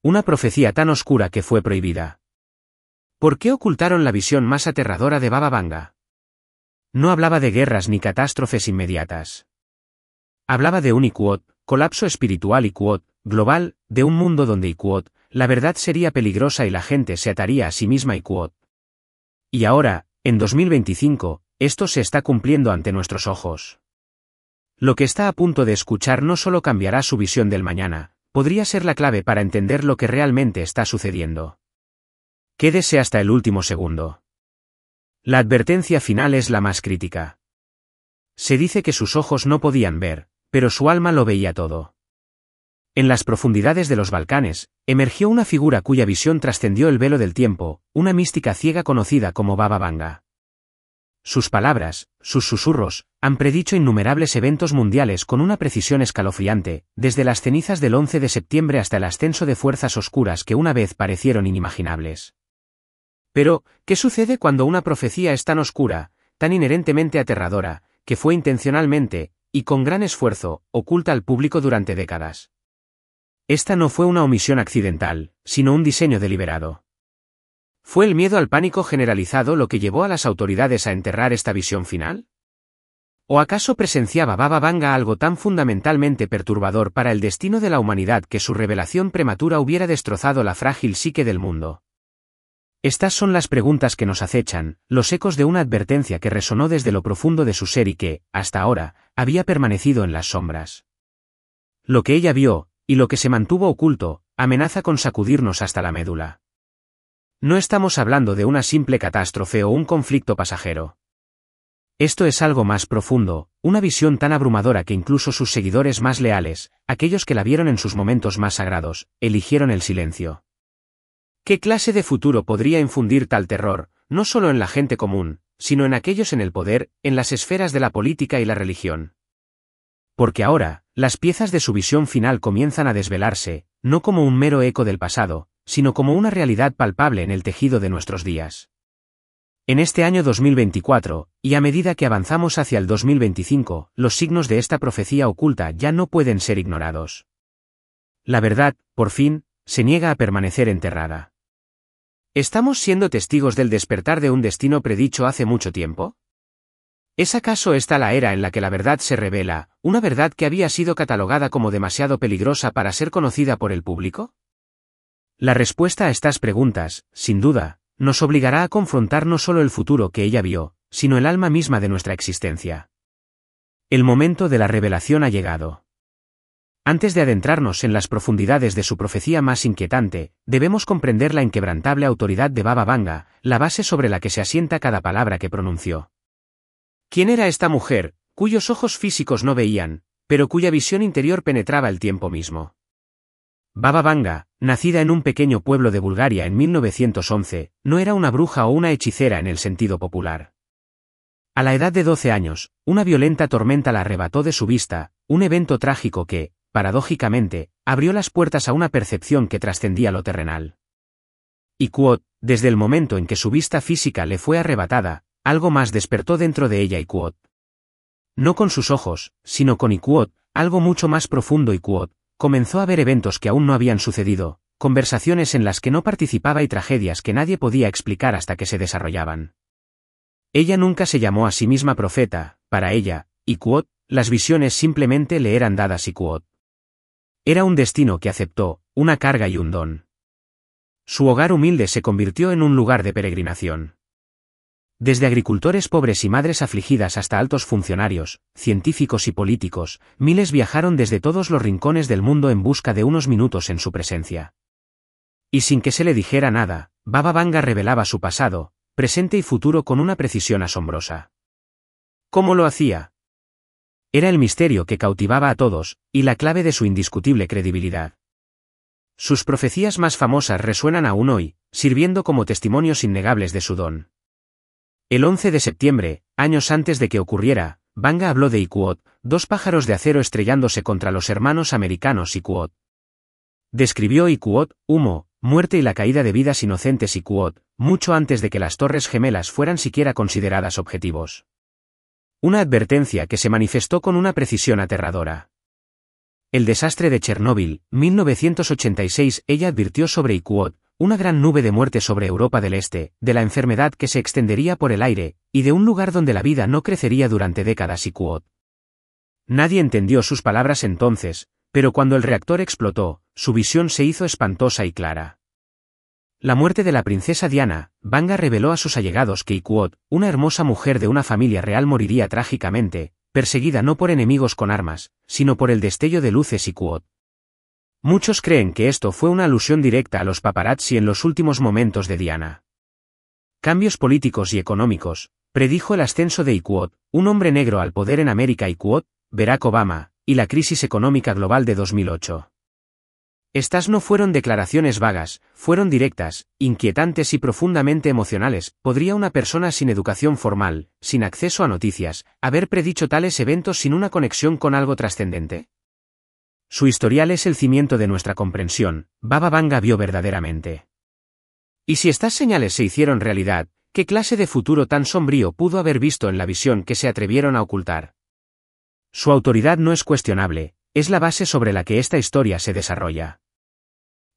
una profecía tan oscura que fue prohibida. ¿Por qué ocultaron la visión más aterradora de Baba Vanga? No hablaba de guerras ni catástrofes inmediatas. Hablaba de un Iquot, colapso espiritual Iquot, global, de un mundo donde Iquot, la verdad sería peligrosa y la gente se ataría a sí misma Iquot. Y ahora, en 2025, esto se está cumpliendo ante nuestros ojos. Lo que está a punto de escuchar no solo cambiará su visión del mañana, podría ser la clave para entender lo que realmente está sucediendo. Quédese hasta el último segundo. La advertencia final es la más crítica. Se dice que sus ojos no podían ver, pero su alma lo veía todo. En las profundidades de los Balcanes, emergió una figura cuya visión trascendió el velo del tiempo, una mística ciega conocida como Baba Vanga. Sus palabras, sus susurros, han predicho innumerables eventos mundiales con una precisión escalofriante, desde las cenizas del 11 de septiembre hasta el ascenso de fuerzas oscuras que una vez parecieron inimaginables. Pero, ¿qué sucede cuando una profecía es tan oscura, tan inherentemente aterradora, que fue intencionalmente, y con gran esfuerzo, oculta al público durante décadas? Esta no fue una omisión accidental, sino un diseño deliberado. ¿Fue el miedo al pánico generalizado lo que llevó a las autoridades a enterrar esta visión final? ¿O acaso presenciaba Baba Vanga algo tan fundamentalmente perturbador para el destino de la humanidad que su revelación prematura hubiera destrozado la frágil psique del mundo? Estas son las preguntas que nos acechan, los ecos de una advertencia que resonó desde lo profundo de su ser y que, hasta ahora, había permanecido en las sombras. Lo que ella vio, y lo que se mantuvo oculto, amenaza con sacudirnos hasta la médula. No estamos hablando de una simple catástrofe o un conflicto pasajero. Esto es algo más profundo, una visión tan abrumadora que incluso sus seguidores más leales, aquellos que la vieron en sus momentos más sagrados, eligieron el silencio. ¿Qué clase de futuro podría infundir tal terror, no solo en la gente común, sino en aquellos en el poder, en las esferas de la política y la religión? Porque ahora, las piezas de su visión final comienzan a desvelarse, no como un mero eco del pasado, sino como una realidad palpable en el tejido de nuestros días. En este año 2024, y a medida que avanzamos hacia el 2025, los signos de esta profecía oculta ya no pueden ser ignorados. La verdad, por fin, se niega a permanecer enterrada. ¿Estamos siendo testigos del despertar de un destino predicho hace mucho tiempo? ¿Es acaso esta la era en la que la verdad se revela, una verdad que había sido catalogada como demasiado peligrosa para ser conocida por el público? La respuesta a estas preguntas, sin duda, nos obligará a confrontar no solo el futuro que ella vio, sino el alma misma de nuestra existencia. El momento de la revelación ha llegado. Antes de adentrarnos en las profundidades de su profecía más inquietante, debemos comprender la inquebrantable autoridad de Baba Vanga, la base sobre la que se asienta cada palabra que pronunció. ¿Quién era esta mujer, cuyos ojos físicos no veían, pero cuya visión interior penetraba el tiempo mismo? Baba Vanga, nacida en un pequeño pueblo de Bulgaria en 1911, no era una bruja o una hechicera en el sentido popular. A la edad de 12 años, una violenta tormenta la arrebató de su vista, un evento trágico que, paradójicamente, abrió las puertas a una percepción que trascendía lo terrenal. Iquot, desde el momento en que su vista física le fue arrebatada, algo más despertó dentro de ella Iquot. No con sus ojos, sino con Iquot, algo mucho más profundo Iquot, comenzó a ver eventos que aún no habían sucedido, conversaciones en las que no participaba y tragedias que nadie podía explicar hasta que se desarrollaban. Ella nunca se llamó a sí misma profeta, para ella, Iquot, las visiones simplemente le eran dadas Iquot. Era un destino que aceptó, una carga y un don. Su hogar humilde se convirtió en un lugar de peregrinación. Desde agricultores pobres y madres afligidas hasta altos funcionarios, científicos y políticos, miles viajaron desde todos los rincones del mundo en busca de unos minutos en su presencia. Y sin que se le dijera nada, Baba Vanga revelaba su pasado, presente y futuro con una precisión asombrosa. ¿Cómo lo hacía? Era el misterio que cautivaba a todos, y la clave de su indiscutible credibilidad. Sus profecías más famosas resuenan aún hoy, sirviendo como testimonios innegables de su don. El 11 de septiembre, años antes de que ocurriera, Vanga habló de Iquot, dos pájaros de acero estrellándose contra los hermanos americanos Iquot. Describió Iquot, humo, muerte y la caída de vidas inocentes Iquot, mucho antes de que las Torres Gemelas fueran siquiera consideradas objetivos. Una advertencia que se manifestó con una precisión aterradora. El desastre de Chernóbil, 1986. Ella advirtió sobre Iquot, una gran nube de muerte sobre Europa del Este, de la enfermedad que se extendería por el aire, y de un lugar donde la vida no crecería durante décadas. Iquot. Nadie entendió sus palabras entonces, pero cuando el reactor explotó, su visión se hizo espantosa y clara. La muerte de la princesa Diana, Vanga reveló a sus allegados que Iquot, una hermosa mujer de una familia real, moriría trágicamente, perseguida no por enemigos con armas, sino por el destello de luces. Iquot. Muchos creen que esto fue una alusión directa a los paparazzi en los últimos momentos de Diana. Cambios políticos y económicos. Predijo el ascenso de Iquot, un hombre negro al poder en América. Iquot, Barack Obama, y la crisis económica global de 2008. Estas no fueron declaraciones vagas, fueron directas, inquietantes y profundamente emocionales. ¿Podría una persona sin educación formal, sin acceso a noticias, haber predicho tales eventos sin una conexión con algo trascendente? Su historial es el cimiento de nuestra comprensión. Baba Vanga vio verdaderamente. Y si estas señales se hicieron realidad, ¿qué clase de futuro tan sombrío pudo haber visto en la visión que se atrevieron a ocultar? Su autoridad no es cuestionable, es la base sobre la que esta historia se desarrolla.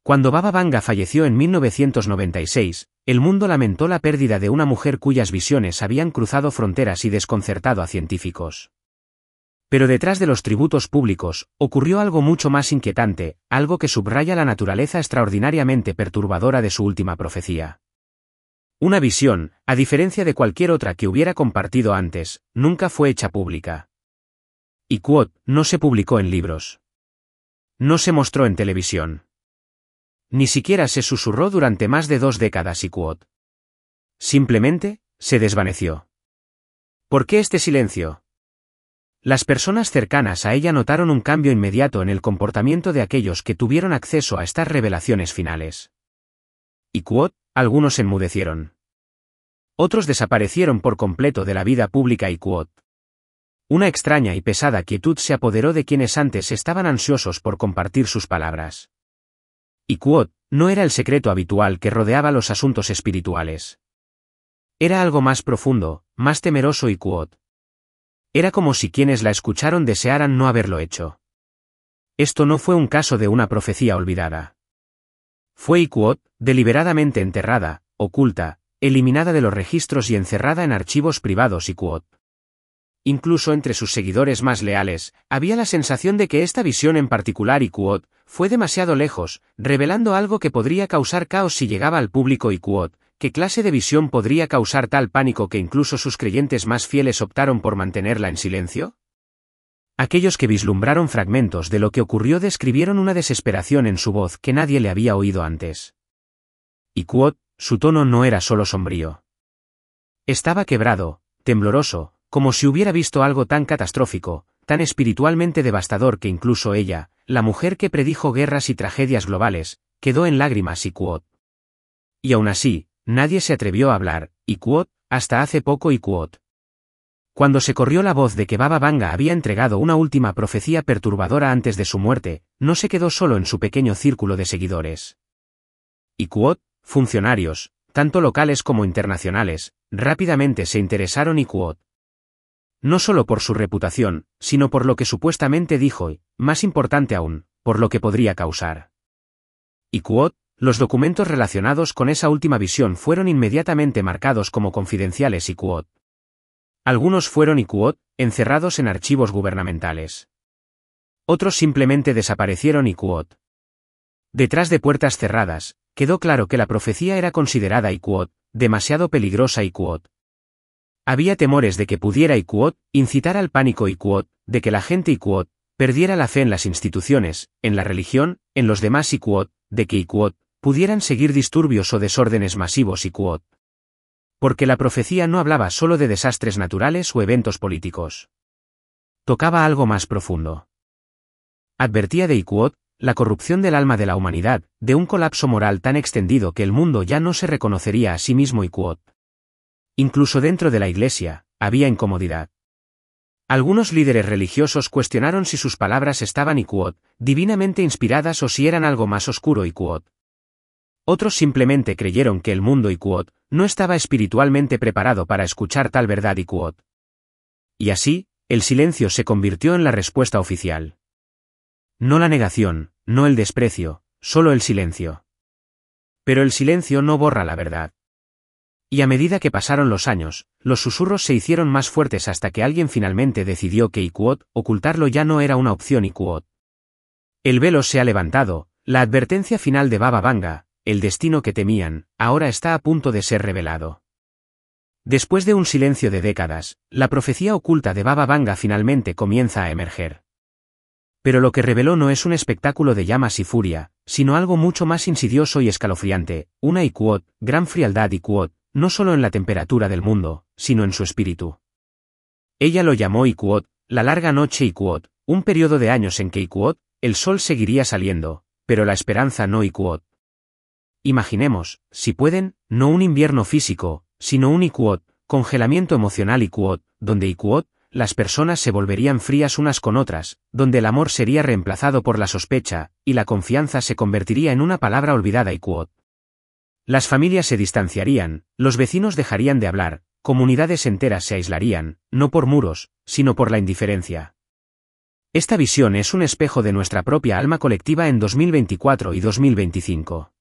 Cuando Baba Vanga falleció en 1996, el mundo lamentó la pérdida de una mujer cuyas visiones habían cruzado fronteras y desconcertado a científicos. Pero detrás de los tributos públicos, ocurrió algo mucho más inquietante, algo que subraya la naturaleza extraordinariamente perturbadora de su última profecía. Una visión, a diferencia de cualquier otra que hubiera compartido antes, nunca fue hecha pública. Iquot no se publicó en libros. No se mostró en televisión. Ni siquiera se susurró durante más de 2 décadas. Iquot. Simplemente, se desvaneció. ¿Por qué este silencio? Las personas cercanas a ella notaron un cambio inmediato en el comportamiento de aquellos que tuvieron acceso a estas revelaciones finales. Iquot, algunos enmudecieron. Otros desaparecieron por completo de la vida pública. Iquot. Una extraña y pesada quietud se apoderó de quienes antes estaban ansiosos por compartir sus palabras. Iquot no era el secreto habitual que rodeaba los asuntos espirituales. Era algo más profundo, más temeroso. Iquot. Era como si quienes la escucharon desearan no haberlo hecho. Esto no fue un caso de una profecía olvidada. Fue Iquot, deliberadamente enterrada, oculta, eliminada de los registros y encerrada en archivos privados. Iquot. Incluso entre sus seguidores más leales, había la sensación de que esta visión en particular. Iquot fue demasiado lejos, revelando algo que podría causar caos si llegaba al público. Iquot, ¿qué clase de visión podría causar tal pánico que incluso sus creyentes más fieles optaron por mantenerla en silencio? Aquellos que vislumbraron fragmentos de lo que ocurrió describieron una desesperación en su voz que nadie le había oído antes. Iquot, su tono no era solo sombrío. Estaba quebrado, tembloroso, como si hubiera visto algo tan catastrófico, tan espiritualmente devastador que incluso ella, la mujer que predijo guerras y tragedias globales, quedó en lágrimas. Iquot. Y aún así, nadie se atrevió a hablar. Iquot, hasta hace poco. Iquot. Cuando se corrió la voz de que Baba Vanga había entregado una última profecía perturbadora antes de su muerte, no se quedó solo en su pequeño círculo de seguidores. Iquot, funcionarios, tanto locales como internacionales, rápidamente se interesaron. Iquot. No solo por su reputación, sino por lo que supuestamente dijo y, más importante aún, por lo que podría causar. Iquot, los documentos relacionados con esa última visión fueron inmediatamente marcados como confidenciales. Iquot. Algunos fueron. Iquot, encerrados en archivos gubernamentales. Otros simplemente desaparecieron. Iquot. Detrás de puertas cerradas, quedó claro que la profecía era considerada. Iquot, demasiado peligrosa. Iquot. Había temores de que pudiera. Iquot, incitar al pánico. Iquot, de que la gente. Iquot, perdiera la fe en las instituciones, en la religión, en los demás. Iquot, de que. Iquot, pudieran seguir disturbios o desórdenes masivos. Iquot. Porque la profecía no hablaba solo de desastres naturales o eventos políticos. Tocaba algo más profundo. Advertía de. Iquot, la corrupción del alma de la humanidad, de un colapso moral tan extendido que el mundo ya no se reconocería a sí mismo. Iquot. Incluso dentro de la Iglesia, había incomodidad. Algunos líderes religiosos cuestionaron si sus palabras estaban. Iquot, divinamente inspiradas o si eran algo más oscuro. Iquot. Otros simplemente creyeron que el mundo. Iquot, no estaba espiritualmente preparado para escuchar tal verdad. Iquot. Y así, el silencio se convirtió en la respuesta oficial. No la negación, no el desprecio, solo el silencio. Pero el silencio no borra la verdad. Y a medida que pasaron los años, los susurros se hicieron más fuertes hasta que alguien finalmente decidió que ocultarlo ya no era una opción El velo se ha levantado, la advertencia final de Baba Vanga, el destino que temían, ahora está a punto de ser revelado. Después de un silencio de décadas, la profecía oculta de Baba Vanga finalmente comienza a emerger. Pero lo que reveló no es un espectáculo de llamas y furia, sino algo mucho más insidioso y escalofriante, una gran frialdad no solo en la temperatura del mundo, sino en su espíritu. Ella lo llamó la larga noche un periodo de años en que el sol seguiría saliendo, pero la esperanza no Imaginemos, si pueden, no un invierno físico, sino un congelamiento emocional donde las personas se volverían frías unas con otras, donde el amor sería reemplazado por la sospecha, y la confianza se convertiría en una palabra olvidada Las familias se distanciarían, los vecinos dejarían de hablar, comunidades enteras se aislarían, no por muros, sino por la indiferencia. Esta visión es un espejo de nuestra propia alma colectiva en 2024 y 2025.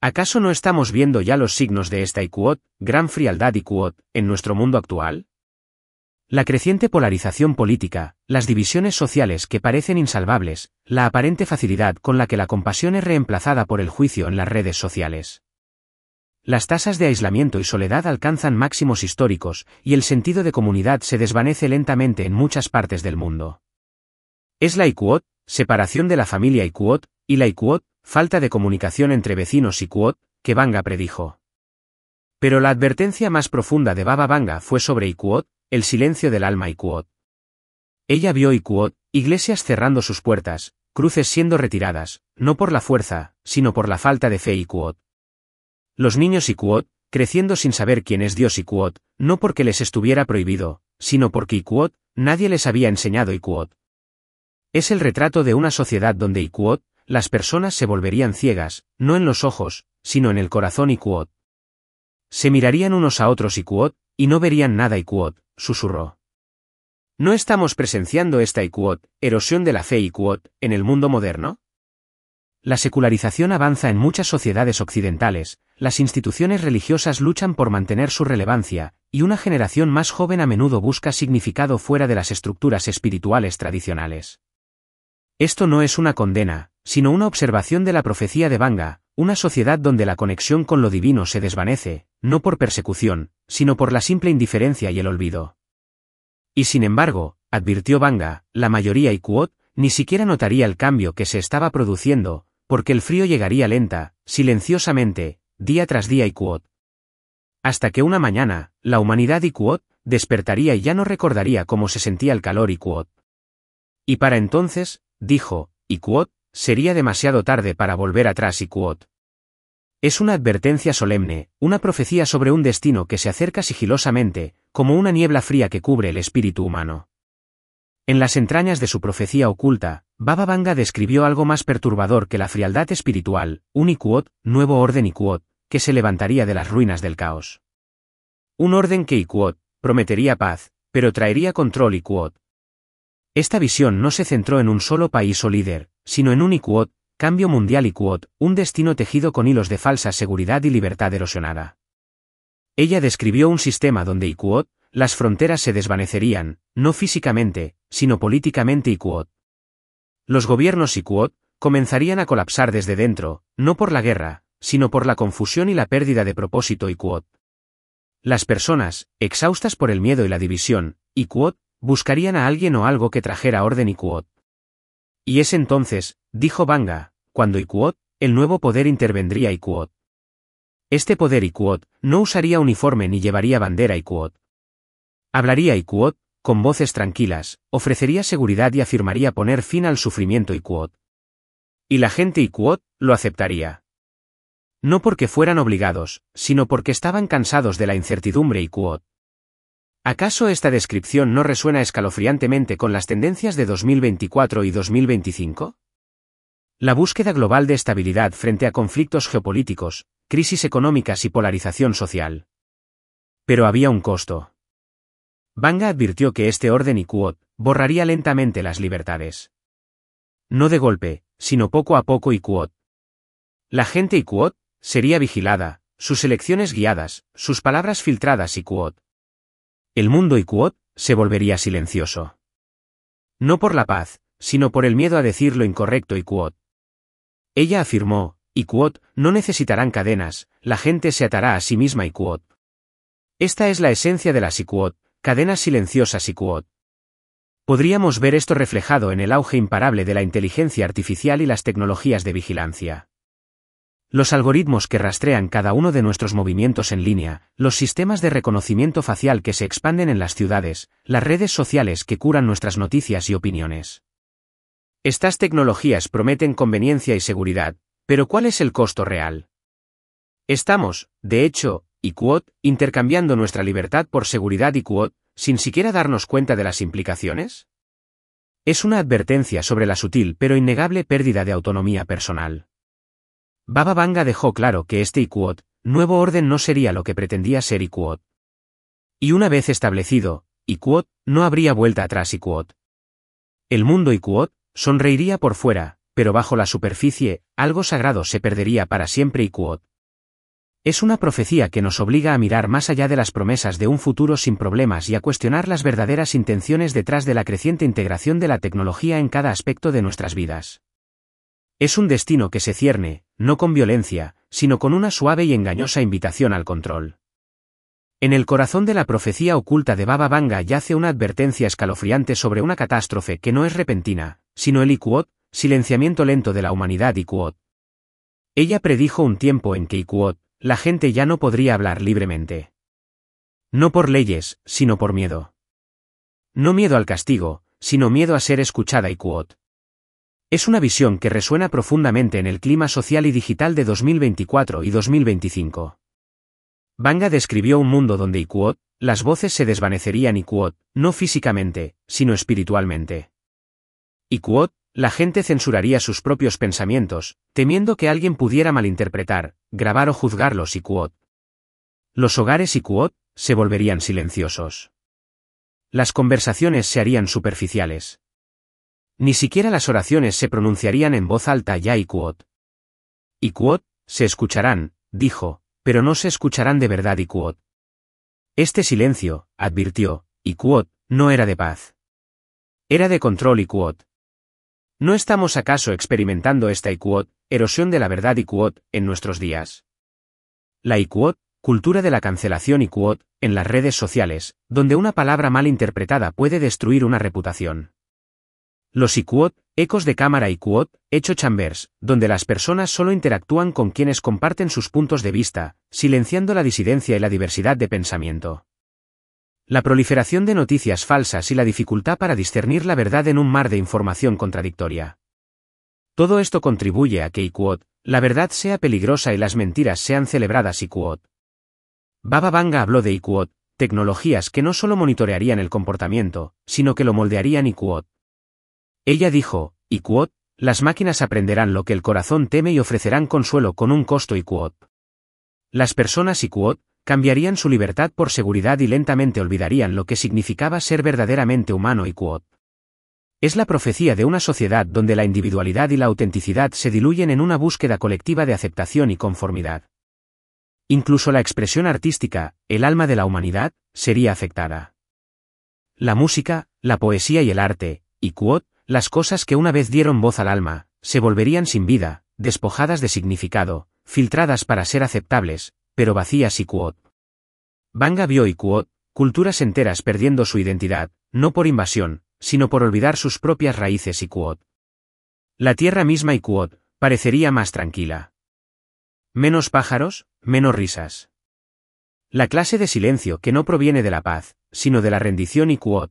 ¿Acaso no estamos viendo ya los signos de esta gran frialdad en nuestro mundo actual? La creciente polarización política, las divisiones sociales que parecen insalvables, la aparente facilidad con la que la compasión es reemplazada por el juicio en las redes sociales. Las tasas de aislamiento y soledad alcanzan máximos históricos, y el sentido de comunidad se desvanece lentamente en muchas partes del mundo. Es la separación de la familia y la falta de comunicación entre vecinos que Vanga predijo. Pero la advertencia más profunda de Baba Vanga fue sobre el silencio del alma Ella vio iglesias cerrando sus puertas, cruces siendo retiradas, no por la fuerza, sino por la falta de fe Los niños creciendo sin saber quién es Dios no porque les estuviera prohibido, sino porque nadie les había enseñado Es el retrato de una sociedad donde las personas se volverían ciegas, no en los ojos, sino en el corazón Se mirarían unos a otros y no verían nada susurró. ¿No estamos presenciando esta erosión de la fe en el mundo moderno? La secularización avanza en muchas sociedades occidentales, las instituciones religiosas luchan por mantener su relevancia, y una generación más joven a menudo busca significado fuera de las estructuras espirituales tradicionales. Esto no es una condena, sino una observación de la profecía de Vanga, una sociedad donde la conexión con lo divino se desvanece, no por persecución, sino por la simple indiferencia y el olvido. Y sin embargo, advirtió Vanga, la mayoría ni siquiera notaría el cambio que se estaba produciendo, porque el frío llegaría lenta, silenciosamente, día tras día Hasta que una mañana, la humanidad despertaría y ya no recordaría cómo se sentía el calor Y para entonces, dijo, sería demasiado tarde para volver atrás Es una advertencia solemne, una profecía sobre un destino que se acerca sigilosamente, como una niebla fría que cubre el espíritu humano. En las entrañas de su profecía oculta, Baba Vanga describió algo más perturbador que la frialdad espiritual, un nuevo orden que se levantaría de las ruinas del caos. Un orden que prometería paz, pero traería control Esta visión no se centró en un solo país o líder, sino en un cambio mundial un destino tejido con hilos de falsa seguridad y libertad erosionada. Ella describió un sistema donde las fronteras se desvanecerían, no físicamente, sino políticamente Los gobiernos comenzarían a colapsar desde dentro, no por la guerra, sino por la confusión y la pérdida de propósito Las personas, exhaustas por el miedo y la división, buscarían a alguien o algo que trajera orden Y es entonces, dijo Vanga, cuando el nuevo poder intervendría Este poder no usaría uniforme ni llevaría bandera Hablaría con voces tranquilas, ofrecería seguridad y afirmaría poner fin al sufrimiento Y la gente lo aceptaría. No porque fueran obligados, sino porque estaban cansados de la incertidumbre ¿Acaso esta descripción no resuena escalofriantemente con las tendencias de 2024 y 2025? La búsqueda global de estabilidad frente a conflictos geopolíticos, crisis económicas y polarización social. Pero había un costo. Vanga advirtió que este orden borraría lentamente las libertades. no de golpe, sino poco a poco y Quod. La gente y Quod sería vigilada, sus elecciones guiadas, sus palabras filtradas y Quod. El mundo y Quod se volvería silencioso. No por la paz, sino por el miedo a decir lo incorrecto y Quod. Ella afirmó, y Quod, no necesitarán cadenas, la gente se atará a sí misma y Quod. Esta es la esencia de las Quod, cadenas silenciosas y Quod. Podríamos ver esto reflejado en el auge imparable de la inteligencia artificial y las tecnologías de vigilancia. Los algoritmos que rastrean cada uno de nuestros movimientos en línea, los sistemas de reconocimiento facial que se expanden en las ciudades, las redes sociales que curan nuestras noticias y opiniones. Estas tecnologías prometen conveniencia y seguridad, pero ¿cuál es el costo real? Estamos, de hecho, y Quod, intercambiando nuestra libertad por seguridad y Quod, sin siquiera darnos cuenta de las implicaciones. Es una advertencia sobre la sutil pero innegable pérdida de autonomía personal. Baba Vanga dejó claro que este Quod, nuevo orden no sería lo que pretendía ser Quod. Y una vez establecido, Quod, no habría vuelta atrás Quod. El mundo Quod sonreiría por fuera, pero bajo la superficie, algo sagrado se perdería para siempre Quod. Es una profecía que nos obliga a mirar más allá de las promesas de un futuro sin problemas y a cuestionar las verdaderas intenciones detrás de la creciente integración de la tecnología en cada aspecto de nuestras vidas. Es un destino que se cierne, no con violencia, sino con una suave y engañosa invitación al control. En el corazón de la profecía oculta de Baba Vanga yace una advertencia escalofriante sobre una catástrofe que no es repentina, sino el Quod, silenciamiento lento de la humanidad Quod. Ella predijo un tiempo en que Quod, la gente ya no podría hablar libremente. No por leyes, sino por miedo. No miedo al castigo, sino miedo a ser escuchada Quod. Es una visión que resuena profundamente en el clima social y digital de 2024 y 2025. Vanga describió un mundo donde Quod, las voces se desvanecerían Quod, no físicamente, sino espiritualmente. Quod, la gente censuraría sus propios pensamientos, temiendo que alguien pudiera malinterpretar, grabar o juzgarlos Quod. Los hogares Quod se volverían silenciosos. Las conversaciones se harían superficiales. Ni siquiera las oraciones se pronunciarían en voz alta ya Quod. Quod, se escucharán, dijo, pero no se escucharán de verdad Quod. Este silencio, advirtió, Quod, no era de paz. Era de control Quod. ¿No estamos acaso experimentando esta Quod, erosión de la verdad Quod, en nuestros días? La Quod, cultura de la cancelación Quod, en las redes sociales, donde una palabra mal interpretada puede destruir una reputación. Los Quod, ecos de cámara Quod, echo chambers, donde las personas solo interactúan con quienes comparten sus puntos de vista, silenciando la disidencia y la diversidad de pensamiento. La proliferación de noticias falsas y la dificultad para discernir la verdad en un mar de información contradictoria. Todo esto contribuye a que Quod, la verdad sea peligrosa y las mentiras sean celebradas Quod. Baba Vanga habló de Quod, tecnologías que no solo monitorearían el comportamiento, sino que lo moldearían Quod. Ella dijo, Quod, las máquinas aprenderán lo que el corazón teme y ofrecerán consuelo con un costo Quod. Las personas Quod, cambiarían su libertad por seguridad y lentamente olvidarían lo que significaba ser verdaderamente humano Quod. Es la profecía de una sociedad donde la individualidad y la autenticidad se diluyen en una búsqueda colectiva de aceptación y conformidad. Incluso la expresión artística, el alma de la humanidad, sería afectada. La música, la poesía y el arte, Quod, las cosas que una vez dieron voz al alma, se volverían sin vida, despojadas de significado, filtradas para ser aceptables, pero vacías Quod. Vanga vio Quod, culturas enteras perdiendo su identidad, no por invasión, sino por olvidar sus propias raíces Quod. La tierra misma Quod, parecería más tranquila. Menos pájaros, menos risas. La clase de silencio que no proviene de la paz, sino de la rendición Quod.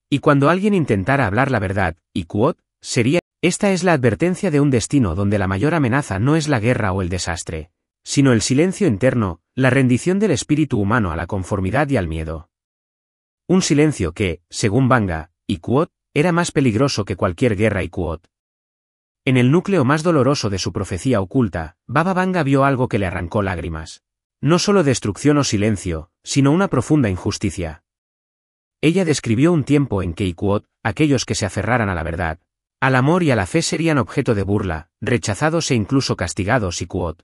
Y cuando alguien intentara hablar la verdad, Quod, sería, esta es la advertencia de un destino donde la mayor amenaza no es la guerra o el desastre, sino el silencio interno, la rendición del espíritu humano a la conformidad y al miedo. Un silencio que, según Vanga, Quod, era más peligroso que cualquier guerra Quod. En el núcleo más doloroso de su profecía oculta, Baba Vanga vio algo que le arrancó lágrimas. No solo destrucción o silencio, sino una profunda injusticia. Ella describió un tiempo en que Quod, aquellos que se aferraran a la verdad, Al amor y a la fe serían objeto de burla, rechazados e incluso castigados y Quoth.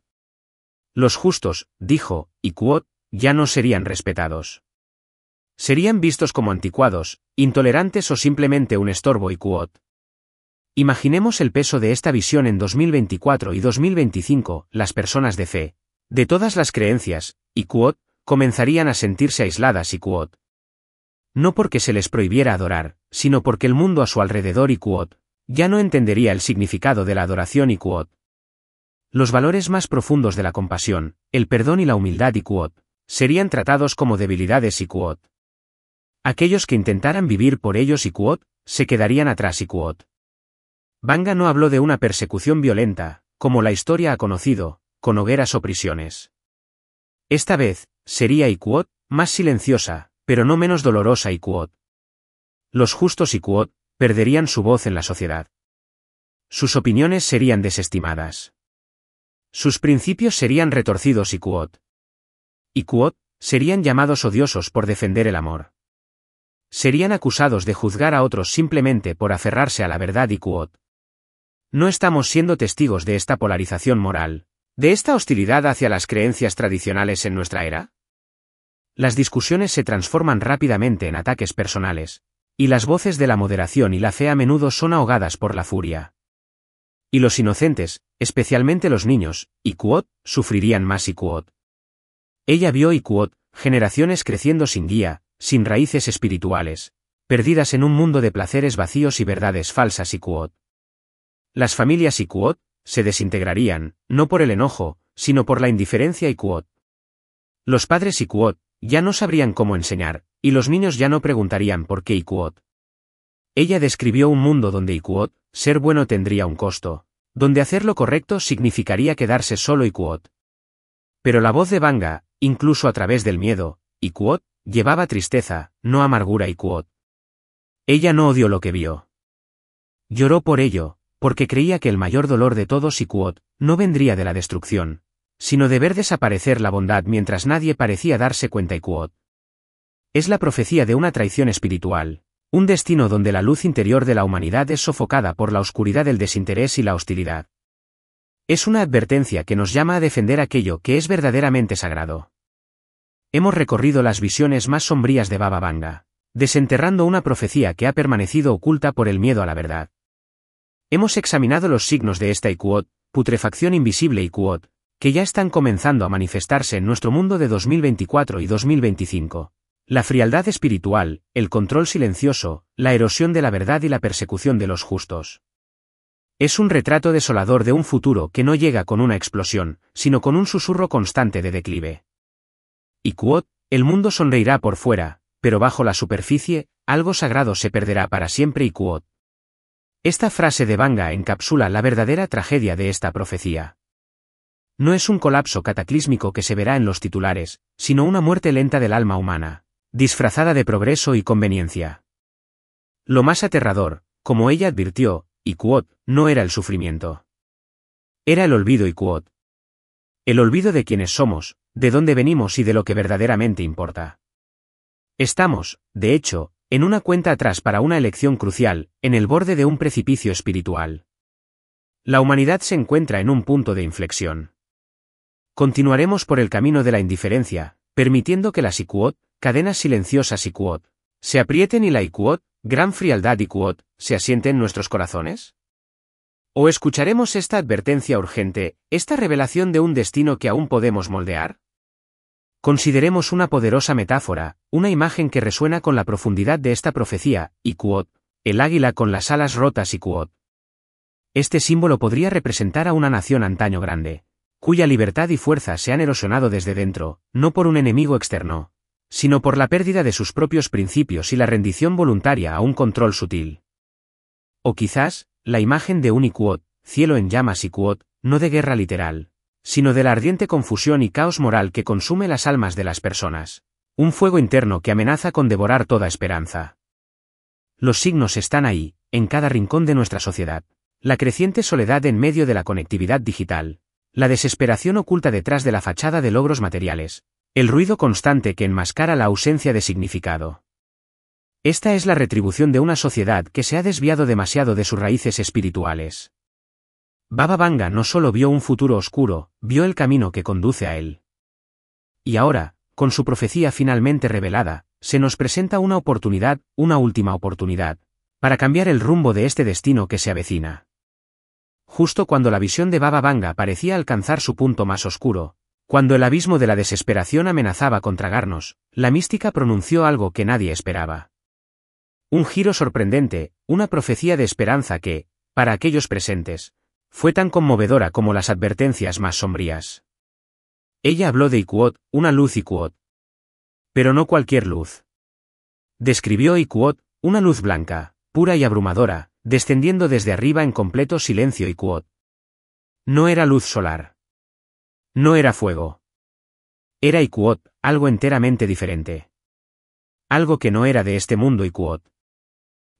Los justos, dijo, y Quoth, ya no serían respetados. Serían vistos como anticuados, intolerantes o simplemente un estorbo y Quoth. Imaginemos el peso de esta visión en 2024 y 2025, las personas de fe, de todas las creencias, y Quoth, comenzarían a sentirse aisladas y Quoth. No porque se les prohibiera adorar, sino porque el mundo a su alrededor y Quoth, ya no entendería el significado de la adoración y Quoth. Los valores más profundos de la compasión, el perdón y la humildad y Quoth, serían tratados como debilidades y Quoth. Aquellos que intentaran vivir por ellos y Quoth, se quedarían atrás y Quoth. Banga no habló de una persecución violenta, como la historia ha conocido, con hogueras o prisiones. Esta vez, sería y Quoth, más silenciosa, pero no menos dolorosa y Quoth. Los justos y Quoth, perderían su voz en la sociedad. Sus opiniones serían desestimadas. Sus principios serían retorcidos y Quoth. Y Quoth, serían llamados odiosos por defender el amor. Serían acusados de juzgar a otros simplemente por aferrarse a la verdad y Quoth. ¿No estamos siendo testigos de esta polarización moral, de esta hostilidad hacia las creencias tradicionales en nuestra era? Las discusiones se transforman rápidamente en ataques personales, y las voces de la moderación y la fe a menudo son ahogadas por la furia. Y los inocentes, especialmente los niños, y Quoth, sufrirían más y Quoth. Ella vio y Quoth, generaciones creciendo sin guía, sin raíces espirituales, perdidas en un mundo de placeres vacíos y verdades falsas y Quoth. Las familias y Quoth, se desintegrarían, no por el enojo, sino por la indiferencia y Quoth. Los padres y Quoth, ya no sabrían cómo enseñar, y los niños ya no preguntarían por qué y Quoth. Ella describió un mundo donde y Quoth, ser bueno tendría un costo, donde hacer lo correcto significaría quedarse solo y Quoth. Pero la voz de Banga, incluso a través del miedo, y Quoth, llevaba tristeza, no amargura y Quoth. Ella no odió lo que vio. Lloró por ello, porque creía que el mayor dolor de todos y Quoth, no vendría de la destrucción, sino de ver desaparecer la bondad mientras nadie parecía darse cuenta y Quoth. Es la profecía de una traición espiritual, un destino donde la luz interior de la humanidad es sofocada por la oscuridad del desinterés y la hostilidad. Es una advertencia que nos llama a defender aquello que es verdaderamente sagrado. Hemos recorrido las visiones más sombrías de Baba Vanga, desenterrando una profecía que ha permanecido oculta por el miedo a la verdad. Hemos examinado los signos de esta y Quoth, putrefacción invisible y Quoth, que ya están comenzando a manifestarse en nuestro mundo de 2024 y 2025. La frialdad espiritual, el control silencioso, la erosión de la verdad y la persecución de los justos. Es un retrato desolador de un futuro que no llega con una explosión, sino con un susurro constante de declive. Y Quoth, el mundo sonreirá por fuera, pero bajo la superficie, algo sagrado se perderá para siempre y Quoth. Esta frase de Banga encapsula la verdadera tragedia de esta profecía. No es un colapso cataclísmico que se verá en los titulares, sino una muerte lenta del alma humana, disfrazada de progreso y conveniencia. Lo más aterrador, como ella advirtió, y Quoth, no era el sufrimiento. Era el olvido y Quoth. El olvido de quiénes somos, de dónde venimos y de lo que verdaderamente importa. Estamos, de hecho, en una cuenta atrás para una elección crucial, en el borde de un precipicio espiritual. La humanidad se encuentra en un punto de inflexión. Continuaremos por el camino de la indiferencia, permitiendo que las Quoth, cadenas silenciosas y Quoth, se aprieten y la Quoth, gran frialdad y Quoth, se asiente en nuestros corazones. ¿O escucharemos esta advertencia urgente, esta revelación de un destino que aún podemos moldear? Consideremos una poderosa metáfora, una imagen que resuena con la profundidad de esta profecía, y Quoth, el águila con las alas rotas y Quoth. Este símbolo podría representar a una nación antaño grande, cuya libertad y fuerza se han erosionado desde dentro, no por un enemigo externo, sino por la pérdida de sus propios principios y la rendición voluntaria a un control sutil. O quizás, la imagen de un y Quoth, cielo en llamas y Quoth, no de guerra literal, sino de la ardiente confusión y caos moral que consume las almas de las personas, un fuego interno que amenaza con devorar toda esperanza. Los signos están ahí, en cada rincón de nuestra sociedad. La creciente soledad en medio de la conectividad digital, la desesperación oculta detrás de la fachada de logros materiales, el ruido constante que enmascara la ausencia de significado. Esta es la retribución de una sociedad que se ha desviado demasiado de sus raíces espirituales. Baba Vanga no solo vio un futuro oscuro, vio el camino que conduce a él. Y ahora, con su profecía finalmente revelada, se nos presenta una oportunidad, una última oportunidad, para cambiar el rumbo de este destino que se avecina. Justo cuando la visión de Baba Vanga parecía alcanzar su punto más oscuro, cuando el abismo de la desesperación amenazaba con tragarnos, la mística pronunció algo que nadie esperaba. Un giro sorprendente, una profecía de esperanza que, para aquellos presentes, fue tan conmovedora como las advertencias más sombrías. Ella habló de Iquot, una luz Iquot. Pero no cualquier luz. Describió Iquot, una luz blanca, pura y abrumadora, descendiendo desde arriba en completo silencio Iquot. No era luz solar. No era fuego. Era Iquot, algo enteramente diferente. Algo que no era de este mundo Iquot.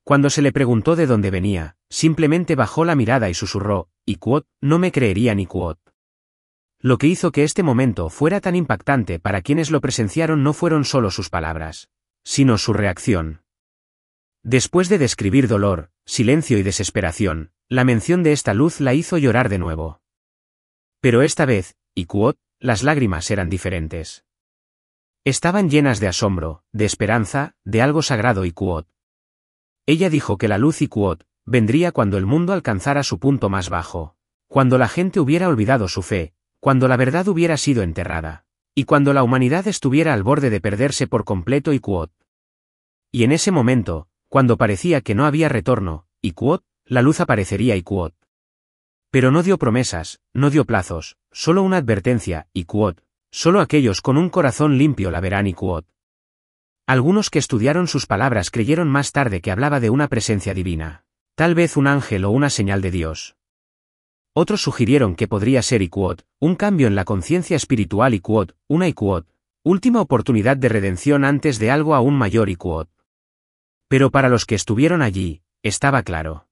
Cuando se le preguntó de dónde venía, simplemente bajó la mirada y susurró, Iquot, no me creerían Iquot. Lo que hizo que este momento fuera tan impactante para quienes lo presenciaron no fueron solo sus palabras, sino su reacción. Después de describir dolor, silencio y desesperación, la mención de esta luz la hizo llorar de nuevo. Pero esta vez, Iquot, las lágrimas eran diferentes. Estaban llenas de asombro, de esperanza, de algo sagrado Iquot. Ella dijo que la luz Iquot vendría cuando el mundo alcanzara su punto más bajo, cuando la gente hubiera olvidado su fe, cuando la verdad hubiera sido enterrada, y cuando la humanidad estuviera al borde de perderse por completo Iquot. Y en ese momento, cuando parecía que no había retorno, Iquot, la luz aparecería Iquot. Pero no dio promesas, no dio plazos, solo una advertencia, Iquot, solo aquellos con un corazón limpio la verán Iquot. Algunos que estudiaron sus palabras creyeron más tarde que hablaba de una presencia divina, tal vez un ángel o una señal de Dios. Otros sugirieron que podría ser Iquot, un cambio en la conciencia espiritual Iquot, una Iquot, última oportunidad de redención antes de algo aún mayor Iquot. Pero para los que estuvieron allí, estaba claro.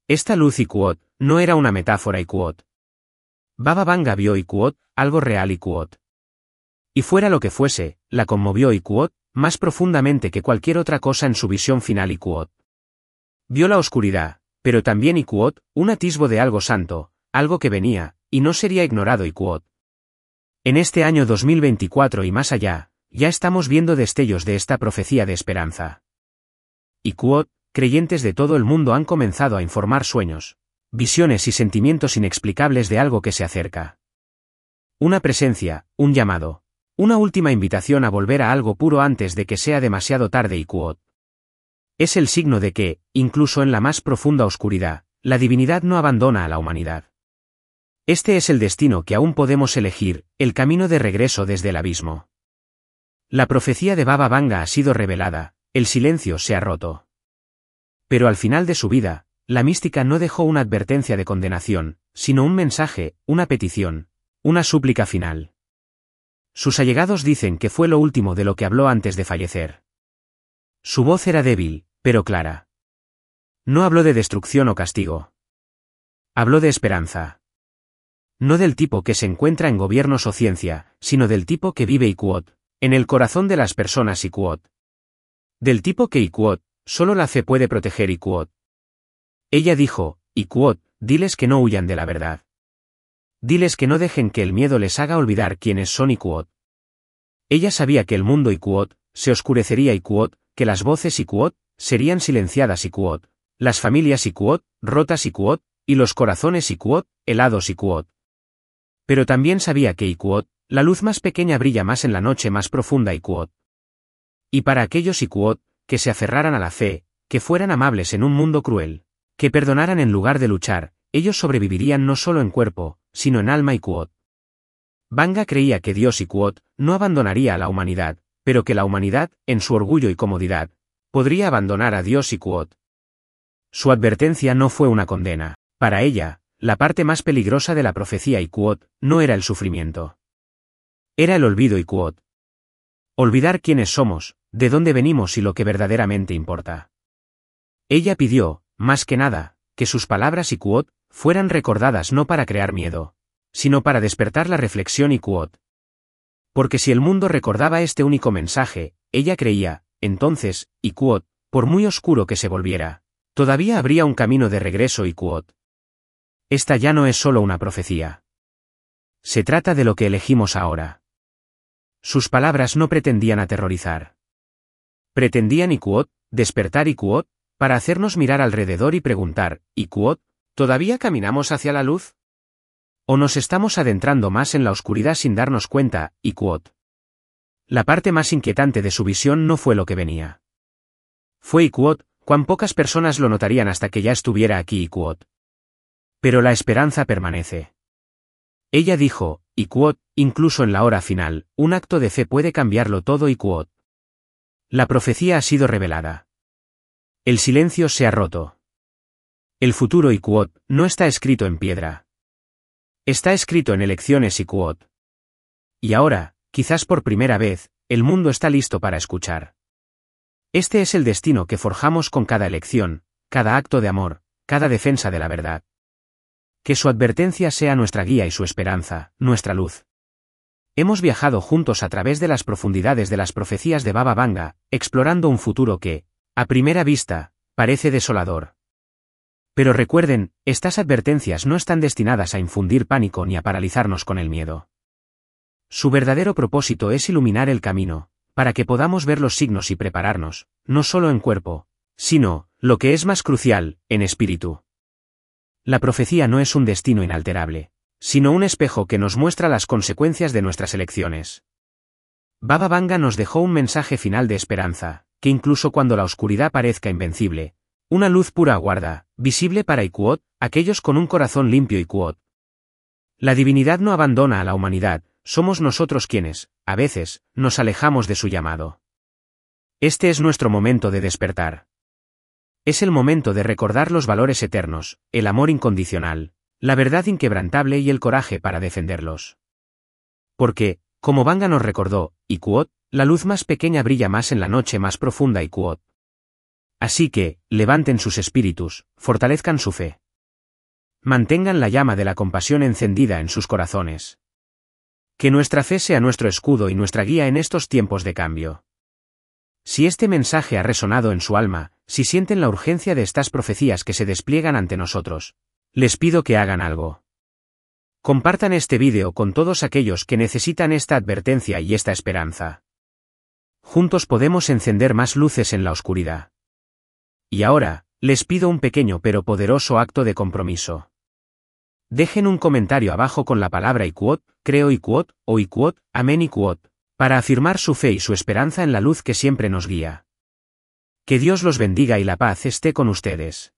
Esta luz Iquot no era una metáfora Iquot. Baba Vanga vio Iquot, algo real Iquot. Y fuera lo que fuese, la conmovió Iquot, más profundamente que cualquier otra cosa en su visión final Iquot. Vio la oscuridad, pero también Iquot, un atisbo de algo santo, algo que venía, y no sería ignorado Iquot. En este año 2024 y más allá, ya estamos viendo destellos de esta profecía de esperanza. Iquot, creyentes de todo el mundo han comenzado a informar sueños, visiones y sentimientos inexplicables de algo que se acerca. Una presencia, un llamado. Una última invitación a volver a algo puro antes de que sea demasiado tarde Iquot. Es el signo de que, incluso en la más profunda oscuridad, la divinidad no abandona a la humanidad. Este es el destino que aún podemos elegir, el camino de regreso desde el abismo. La profecía de Baba Vanga ha sido revelada, el silencio se ha roto. Pero al final de su vida, la mística no dejó una advertencia de condenación, sino un mensaje, una petición, una súplica final. Sus allegados dicen que fue lo último de lo que habló antes de fallecer. Su voz era débil, pero clara. No habló de destrucción o castigo. Habló de esperanza. No del tipo que se encuentra en gobiernos o ciencia, sino del tipo que vive Iquot, en el corazón de las personas Iquot. Del tipo que Iquot, solo la fe puede proteger Iquot. Ella dijo, Iquot, diles que no huyan de la verdad. Diles que no dejen que el miedo les haga olvidar quiénes son Iquot. Ella sabía que el mundo Iquot se oscurecería Iquot, que las voces Iquot serían silenciadas Iquot, las familias Iquot rotas Iquot, y los corazones Iquot helados Iquot. Pero también sabía que Iquot, la luz más pequeña brilla más en la noche más profunda Iquot. Y para aquellos Iquot que se aferraran a la fe, que fueran amables en un mundo cruel, que perdonaran en lugar de luchar, ellos sobrevivirían no solo en cuerpo, sino en alma Iquot. Vanga creía que Dios Iquot no abandonaría a la humanidad, pero que la humanidad, en su orgullo y comodidad, podría abandonar a Dios Iquot. Su advertencia no fue una condena. Para ella, la parte más peligrosa de la profecía Iquot no era el sufrimiento. Era el olvido Iquot. Olvidar quiénes somos, de dónde venimos y lo que verdaderamente importa. Ella pidió, más que nada, que sus palabras Iquot fueran recordadas no para crear miedo, sino para despertar la reflexión Iquot. Porque si el mundo recordaba este único mensaje, ella creía, entonces, Iquot, por muy oscuro que se volviera, todavía habría un camino de regreso Iquot. Esta ya no es solo una profecía. Se trata de lo que elegimos ahora. Sus palabras no pretendían aterrorizar. Pretendían Iquot, despertar Iquot, para hacernos mirar alrededor y preguntar, Iquot, ¿todavía caminamos hacia la luz? ¿O nos estamos adentrando más en la oscuridad sin darnos cuenta, Iquot? La parte más inquietante de su visión no fue lo que venía. Fue Iquot, cuán pocas personas lo notarían hasta que ya estuviera aquí Iquot. Pero la esperanza permanece. Ella dijo, Iquot, incluso en la hora final, un acto de fe puede cambiarlo todo Iquot. La profecía ha sido revelada. El silencio se ha roto. El futuro Iquot no está escrito en piedra. Está escrito en elecciones Iquot. Y ahora, quizás por primera vez, el mundo está listo para escuchar. Este es el destino que forjamos con cada elección, cada acto de amor, cada defensa de la verdad. Que su advertencia sea nuestra guía y su esperanza, nuestra luz. Hemos viajado juntos a través de las profundidades de las profecías de Baba Vanga, explorando un futuro que, a primera vista, parece desolador. Pero recuerden, estas advertencias no están destinadas a infundir pánico ni a paralizarnos con el miedo. Su verdadero propósito es iluminar el camino, para que podamos ver los signos y prepararnos, no solo en cuerpo, sino, lo que es más crucial, en espíritu. La profecía no es un destino inalterable, sino un espejo que nos muestra las consecuencias de nuestras elecciones. Baba Vanga nos dejó un mensaje final de esperanza, que incluso cuando la oscuridad parezca invencible, una luz pura aguarda, visible para Iquot, aquellos con un corazón limpio Iquot. La divinidad no abandona a la humanidad, somos nosotros quienes, a veces, nos alejamos de su llamado. Este es nuestro momento de despertar. Es el momento de recordar los valores eternos, el amor incondicional, la verdad inquebrantable y el coraje para defenderlos. Porque, como Vanga nos recordó, Iquot, la luz más pequeña brilla más en la noche más profunda Iquot. Así que, levanten sus espíritus, fortalezcan su fe. Mantengan la llama de la compasión encendida en sus corazones. Que nuestra fe sea nuestro escudo y nuestra guía en estos tiempos de cambio. Si este mensaje ha resonado en su alma, si sienten la urgencia de estas profecías que se despliegan ante nosotros, les pido que hagan algo. Compartan este vídeo con todos aquellos que necesitan esta advertencia y esta esperanza. Juntos podemos encender más luces en la oscuridad. Y ahora, les pido un pequeño pero poderoso acto de compromiso. Dejen un comentario abajo con la palabra Iquot, creo Iquot, o Iquot, amén Iquot, para afirmar su fe y su esperanza en la luz que siempre nos guía. Que Dios los bendiga y la paz esté con ustedes.